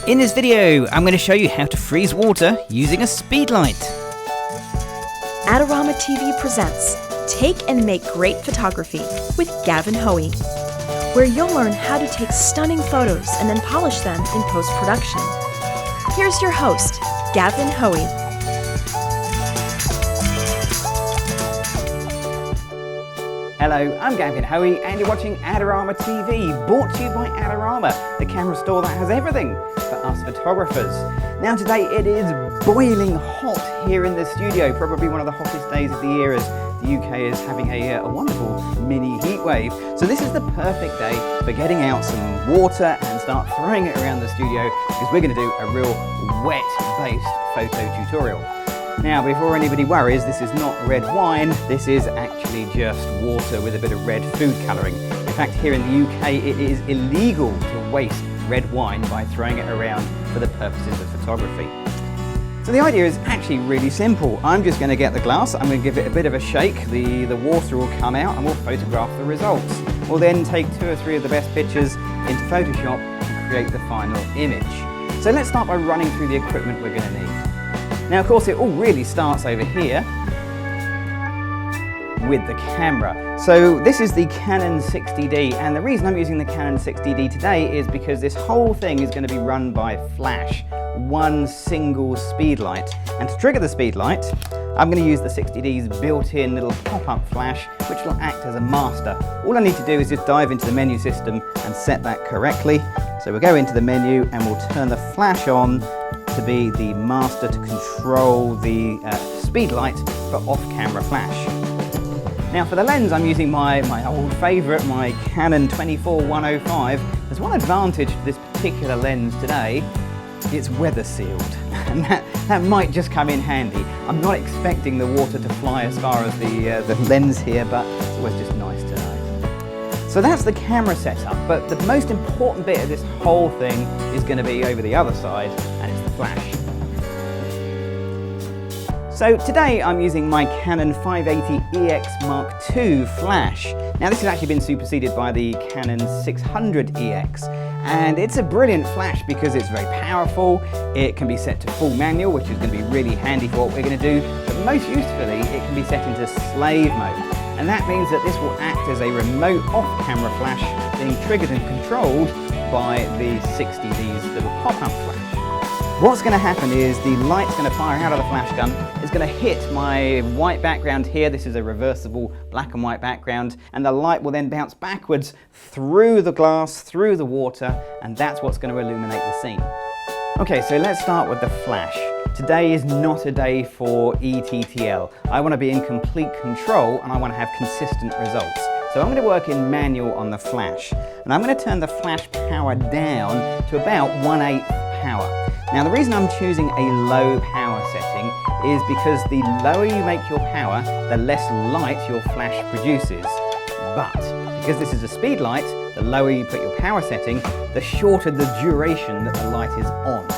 In this video, I'm going to show you how to freeze water using a speedlight. Adorama TV presents Take and Make Great Photography with Gavin Hoey, where you'll learn how to take stunning photos and then polish them in post-production. Here's your host, Gavin Hoey. Hello, I'm Gavin Hoey and you're watching Adorama TV, brought to you by Adorama, the camera store that has everything for us photographers. Now today it is boiling hot here in the studio, probably one of the hottest days of the year as the UK is having a wonderful mini heat wave. So this is the perfect day for getting out some water and start throwing it around the studio because we're going to do a real wet-based photo tutorial. Now, before anybody worries, this is not red wine, this is actually just water with a bit of red food colouring. In fact, here in the UK, it is illegal to waste red wine by throwing it around for the purposes of photography. So the idea is actually really simple. I'm just going to get the glass, I'm going to give it a bit of a shake, the water will come out and we'll photograph the results. We'll then take 2 or 3 of the best pictures into Photoshop and create the final image. So let's start by running through the equipment we're going to need. Now, of course, it all really starts over here with the camera. So this is the Canon 60D, and the reason I'm using the Canon 60D today is because this whole thing is going to be run by flash, one single speed light. And to trigger the speed light, I'm going to use the 60D's built-in little pop-up flash, which will act as a master. All I need to do is just dive into the menu system and set that correctly. So we'll go into the menu and we'll turn the flash on to be the master to control the speed light for off-camera flash. Now for the lens, I'm using my old favourite, my Canon 24-105. There's one advantage to this particular lens today, it's weather sealed, and that might just come in handy. I'm not expecting the water to fly as far as the lens here, but it's always just nice to know. So that's the camera setup, but the most important bit of this whole thing is going to be over the other side, and it's the flash. So today I'm using my Canon 580EX Mark II flash. Now this has actually been superseded by the Canon 600EX, and it's a brilliant flash because it's very powerful. It can be set to full manual, which is going to be really handy for what we're going to do, but most usefully it can be set into slave mode. And that means that this will act as a remote off-camera flash being triggered and controlled by the 60D's little pop-up flash. What's going to happen is the light's going to fire out of the flash gun, it's going to hit my white background here, this is a reversible black and white background, and the light will then bounce backwards through the glass, through the water, and that's what's going to illuminate the scene. Okay, so let's start with the flash. Today is not a day for ETTL. I want to be in complete control and I want to have consistent results. So I'm going to work in manual on the flash. And I'm going to turn the flash power down to about 1/8 power. Now the reason I'm choosing a low power setting is because the lower you make your power, the less light your flash produces. But because this is a speed light, the lower you put your power setting, the shorter the duration that the light is on.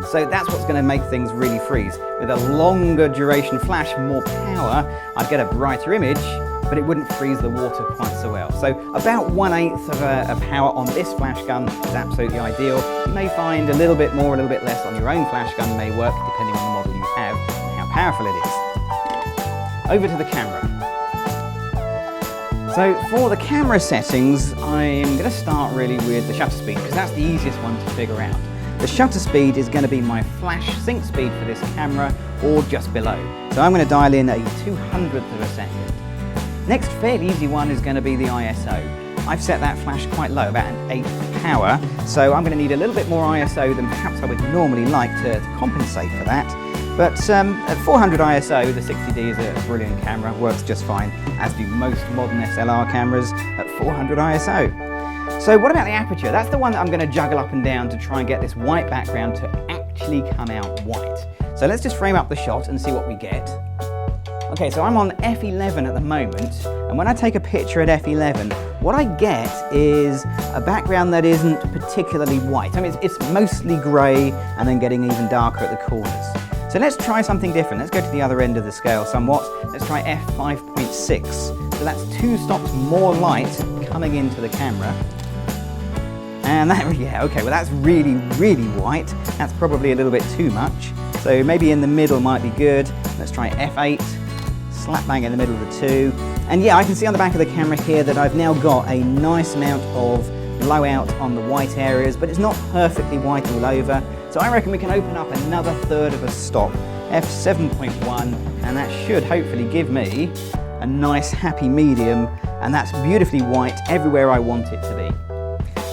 So that's what's going to make things really freeze. With a longer duration flash, more power, I'd get a brighter image, but it wouldn't freeze the water quite so well. So about 1/8 of a power on this flash gun is absolutely ideal. You may find a little bit more, a little bit less on your own flash gun may work, depending on the model you have and how powerful it is. Over to the camera. So for the camera settings, I'm going to start really with the shutter speed, because that's the easiest one to figure out. The shutter speed is going to be my flash sync speed for this camera, or just below. So I'm going to dial in a 200th of a second. Next fairly easy one is going to be the ISO. I've set that flash quite low, about an 8th power, so I'm going to need a little bit more ISO than perhaps I would normally like to compensate for that. But at 400 ISO, the 60D is a brilliant camera, works just fine, as do most modern SLR cameras at 400 ISO. So what about the aperture? That's the one that I'm going to juggle up and down to try and get this white background to actually come out white. So let's just frame up the shot and see what we get. Okay, so I'm on f11 at the moment, and when I take a picture at f11, what I get is a background that isn't particularly white. I mean, it's mostly grey and then getting even darker at the corners. So let's try something different. Let's go to the other end of the scale somewhat. Let's try f5.6. So that's 2 stops more light coming into the camera. And that, yeah, okay, well that's really, really white. That's probably a little bit too much. So maybe in the middle might be good. Let's try F8, slap bang in the middle of the two. And yeah, I can see on the back of the camera here that I've now got a nice amount of blowout on the white areas, but it's not perfectly white all over. So I reckon we can open up another third of a stop, F7.1, and that should hopefully give me a nice happy medium, and that's beautifully white everywhere I want it to be.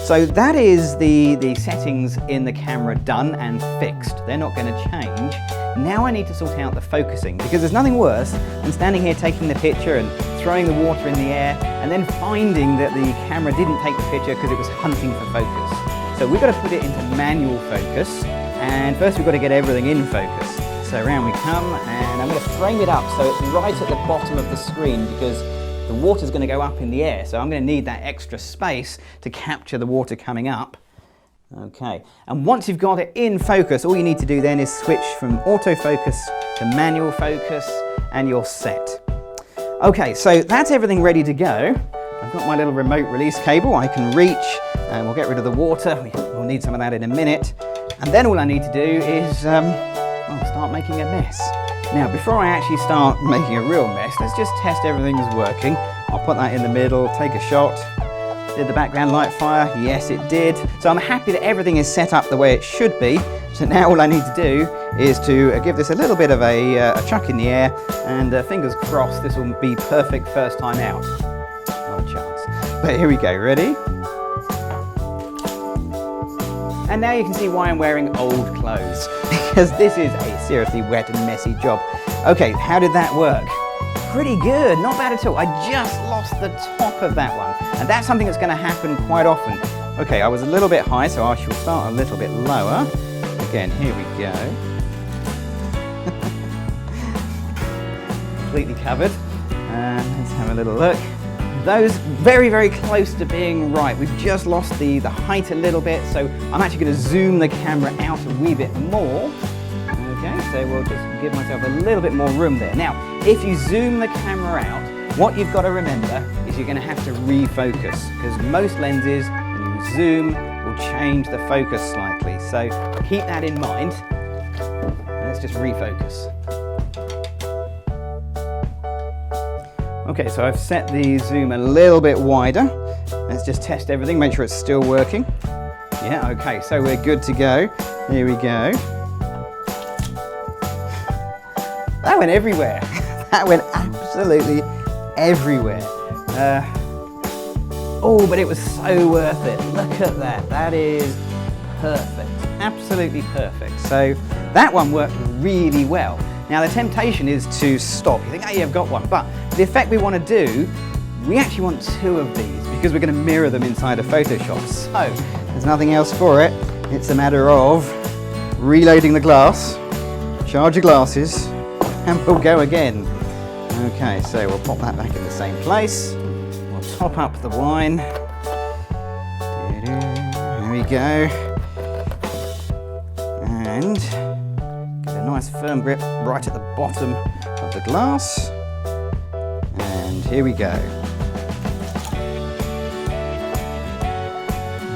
So that is the settings in the camera done and fixed. They're not going to change. Now I need to sort out the focusing, because there's nothing worse than standing here taking the picture and throwing the water in the air and then finding that the camera didn't take the picture because it was hunting for focus. So we've got to put it into manual focus, and first we've got to get everything in focus. So around we come, and I'm going to frame it up so it's right at the bottom of the screen, because the water's going to go up in the air, so I'm going to need that extra space to capture the water coming up. Okay, and once you've got it in focus, all you need to do then is switch from autofocus to manual focus, and you're set. Okay, so that's everything ready to go. I've got my little remote release cable I can reach, and we'll get rid of the water. We'll need some of that in a minute. And then all I need to do is start making a mess. Now, before I actually start making a real mess, let's just test everything's working. I'll put that in the middle, take a shot. Did the background light fire? Yes, it did. So I'm happy that everything is set up the way it should be. So now all I need to do is to give this a little bit of a chuck in the air, and fingers crossed this will be perfect first time out. Not a chance. But here we go, ready? And now you can see why I'm wearing old clothes, because this is a seriously wet and messy job. Okay, how did that work? Pretty good, not bad at all. I just lost the top of that one, and that's something that's going to happen quite often. Okay, I was a little bit high, so I shall start a little bit lower. Again, here we go. Completely covered. And let's have a little look. Those very, very close to being right. We've just lost the height a little bit, so I'm actually going to zoom the camera out a wee bit more. Okay, so we'll just give myself a little bit more room there. Now, if you zoom the camera out, what you've got to remember is you're going to have to refocus, because most lenses, when you zoom, will change the focus slightly. So keep that in mind. Let's just refocus. Okay, so I've set the zoom a little bit wider. Let's just test everything, make sure it's still working. Yeah, okay, so we're good to go. Here we go. That went everywhere. That went absolutely everywhere. Oh, but it was so worth it. Look at that. That is perfect. Absolutely perfect. So that one worked really well. Now the temptation is to stop. You think, hey, I've got one. But the effect we want to do, we actually want two of these, because we're going to mirror them inside of Photoshop. So there's nothing else for it. It's a matter of reloading the glass, charge your glasses, and we'll go again. Okay, so we'll pop that back in the same place. We'll top up the wine. There we go. And get a nice firm grip right at the bottom of the glass. And here we go.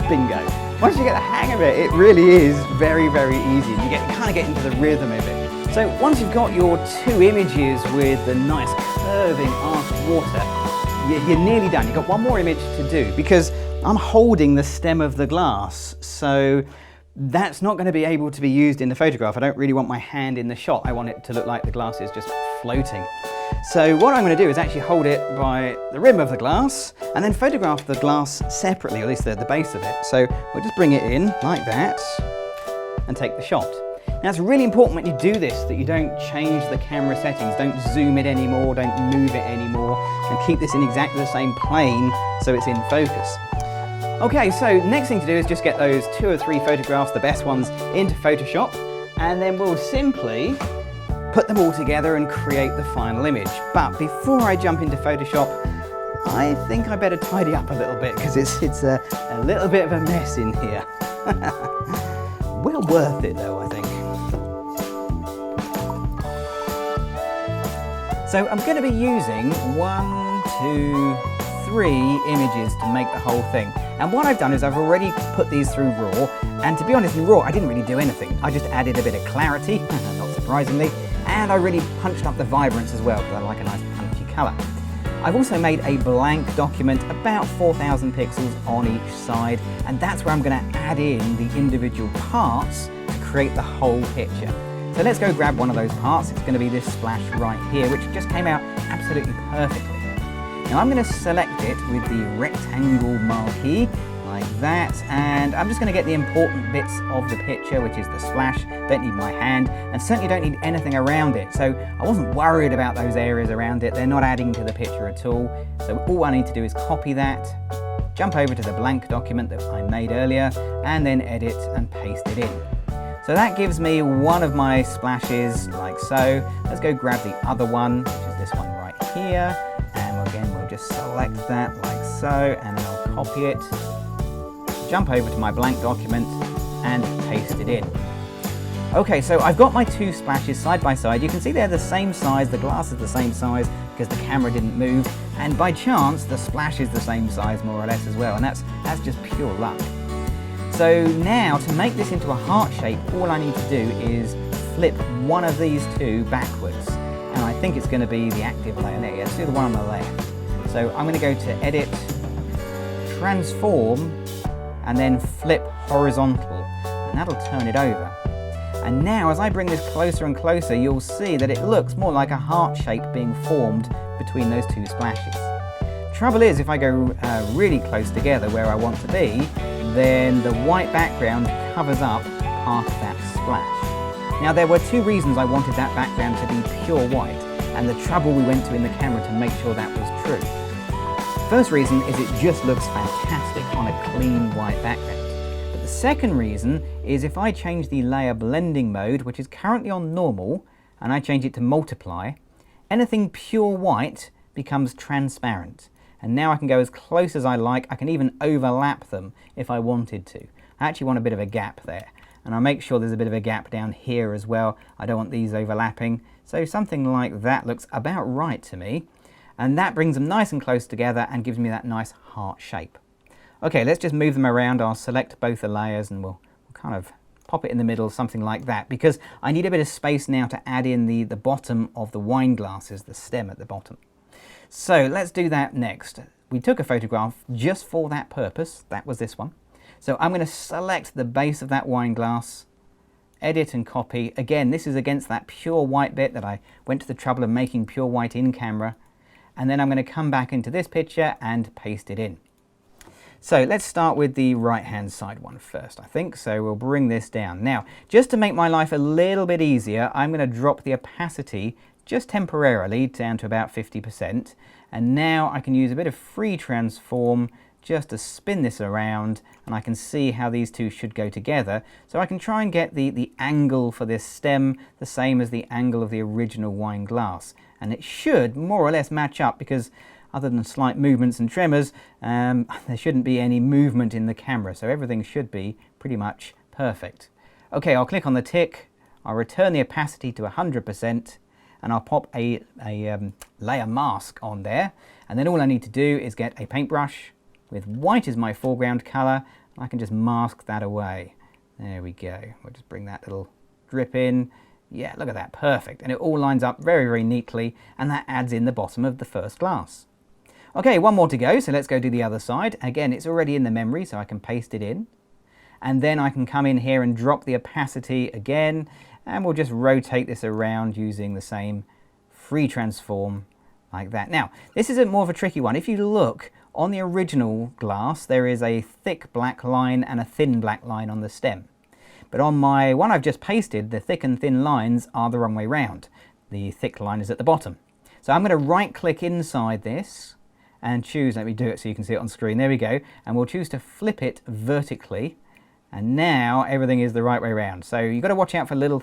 Bingo. Once you get the hang of it, it really is very, very easy. You kind of get into the rhythm of it. So once you've got your two images with the nice curving arched water, you're nearly done. You've got one more image to do, because I'm holding the stem of the glass, so that's not going to be able to be used in the photograph. I don't really want my hand in the shot. I want it to look like the glass is just floating. So what I'm going to do is actually hold it by the rim of the glass and then photograph the glass separately, or at least the base of it. So we'll just bring it in like that and take the shot. Now it's really important when you do this that you don't change the camera settings, don't zoom it anymore, don't move it anymore, and keep this in exactly the same plane so it's in focus. Okay, so next thing to do is just get those 2 or 3 photographs, the best ones, into Photoshop, and then we'll simply put them all together and create the final image. But before I jump into Photoshop, I think I better tidy up a little bit, because it's a little bit of a mess in here. Well worth it though, I think. So I'm going to be using 1, 2, 3 images to make the whole thing. And what I've done is I've already put these through RAW, and to be honest, in RAW I didn't really do anything. I just added a bit of clarity, not surprisingly, and I really punched up the vibrance as well because I like a nice punchy colour. I've also made a blank document about 4,000 pixels on each side, and that's where I'm going to add in the individual parts to create the whole picture. So let's go grab one of those parts. It's going to be this splash right here, which just came out absolutely perfectly. Now I'm going to select it with the rectangle marquee, like that, and I'm just going to get the important bits of the picture, which is the splash. Don't need my hand, and certainly don't need anything around it. So I wasn't worried about those areas around it. They're not adding to the picture at all. So all I need to do is copy that, jump over to the blank document that I made earlier, and then edit and paste it in. So that gives me one of my splashes, like so. Let's go grab the other one, which is this one right here. And again, we'll just select that like so, and then I'll copy it, jump over to my blank document, and paste it in. Okay, so I've got my 2 splashes side by side. You can see they're the same size, the glass is the same size because the camera didn't move, and by chance the splash is the same size more or less as well, and that's just pure luck. So now to make this into a heart shape, all I need to do is flip one of these 2 backwards, and I think it's going to be the active layer. Let's do the one on the left. So I'm going to go to Edit, Transform, and then Flip Horizontal, and that'll turn it over. And now as I bring this closer and closer, you'll see that it looks more like a heart shape being formed between those 2 splashes. Trouble is, if I go really close together where I want to be, then the white background covers up part of that splash. Now there were 2 reasons I wanted that background to be pure white, and the trouble we went to in the camera to make sure that was true. First reason is it just looks fantastic on a clean white background. But the second reason is if I change the layer blending mode, which is currently on normal, and I change it to multiply, anything pure white becomes transparent. And now I can go as close as I like. I can even overlap them if I wanted to. I actually want a bit of a gap there. And I'll make sure there's a bit of a gap down here as well. I don't want these overlapping. So something like that looks about right to me. And that brings them nice and close together and gives me that nice heart shape. Okay, let's just move them around. I'll select both the layers and we'll kind of pop it in the middle, something like that, because I need a bit of space now to add in the bottom of the wine glasses, the stem at the bottom. So let's do that next. We took a photograph just for that purpose. That was this one. So I'm going to select the base of that wine glass, edit and copy. Again, this is against that pure white bit that I went to the trouble of making pure white in camera. And then I'm going to come back into this picture and paste it in. So let's start with the right hand side one first, I think. So we'll bring this down. Now, just to make my life a little bit easier, I'm going to drop the opacity just temporarily down to about 50%. And now I can use a bit of free transform just to spin this around, and I can see how these 2 should go together. So I can try and get the angle for this stem the same as the angle of the original wine glass. And it should more or less match up because other than slight movements and tremors, there shouldn't be any movement in the camera. So everything should be pretty much perfect. Okay, I'll click on the tick. I'll return the opacity to 100%. And I'll pop a layer mask on there. And then all I need to do is get a paintbrush with white as my foreground color. I can just mask that away. There we go. We'll just bring that little drip in. Yeah, look at that, perfect. And it all lines up very, very neatly, and that adds in the bottom of the first glass. Okay, one more to go, so let's go do the other side. Again, it's already in the memory, so I can paste it in. And then I can come in here and drop the opacity again, and we'll just rotate this around using the same free transform like that. Now, this is more of a tricky one. If you look on the original glass, there is a thick black line and a thin black line on the stem. But on my one I've just pasted, the thick and thin lines are the wrong way round. The thick line is at the bottom. So I'm going to right click inside this and choose, let me do it so you can see it on screen, there we go, and we'll choose to flip it vertically, and now everything is the right way around. So you've got to watch out for little